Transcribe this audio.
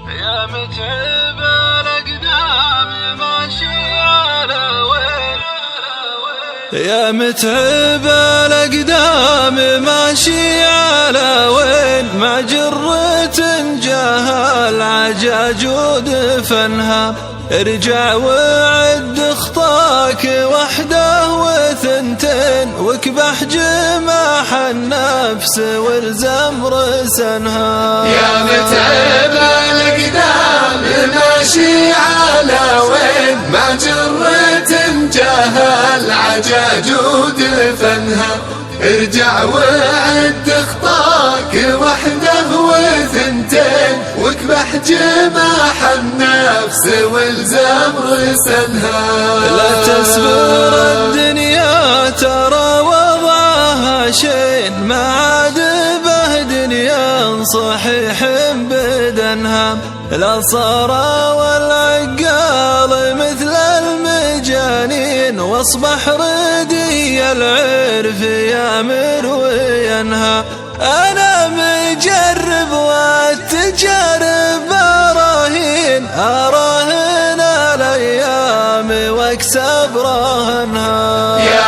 يا متعب الأقدام ماشي على وين، يا متعب الأقدام ماشي على وين، مع جرة جهل عجاج ودفنها. ارجع وعد خطاك وحده وثنتين، واكبح جماح النفس والزم رسنها. يا متعب الأقدام ماشي على وين، مع جرة جهل عجاج ودفنها. ارجع وعد خطاك وحده وثنتين، واكبح جماح النفس والزم رسنها. لا تسبر الدنيا ترى وضعها شين، ما عاد به دنيا صحيح بدنها. لا صار والعقال مثل المجانين، واصبح ردي العرف يامر وينهى. أنا مجرب والتجارب أراهن الأيام واكسب راهنها. يا